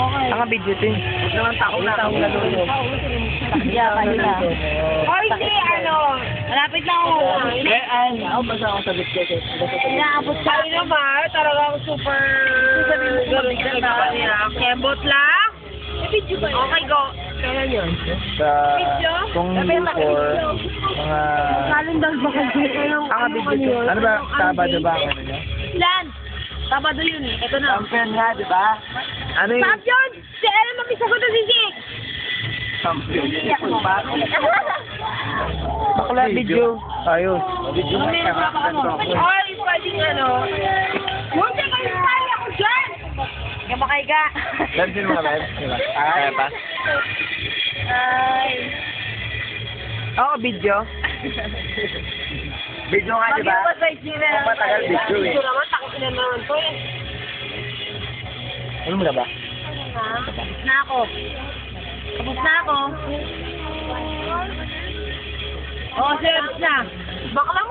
Okay. Ang video din. Huwag naman taong na lulog. Yeah, kanina. Oy, si ano. Malapit na ako. Ako basta ako sa bitket eh. Inaabot ka. Ay naman, talagang super... Ganun ka niya. Kembot lang. Okay, go. Kailan yun? Sa Video? kung for mga... Kalendar ba kayo? Ang video. Ano ba? Sabado ba ang ano niya? Ilan? Sabado yun eh. Ito na. Champion nga, di ba? Ano yung Champion! Si Ellen mamisagot na si Sik! champion? Bakla video. Ayos. Video nga. Oy, pwedeng ano. Huwag na kayo kaya ako dyan! Gamakay ka. Lens din mga live. Ay, pa. Ay. Oo, video. Video nga, di ba? Ang matagal video eh. Ito naman, takot na naman to eh. Ano mo na ba? Tapos na ako. Tapos na ako. Oh, sir, na. Bakla mo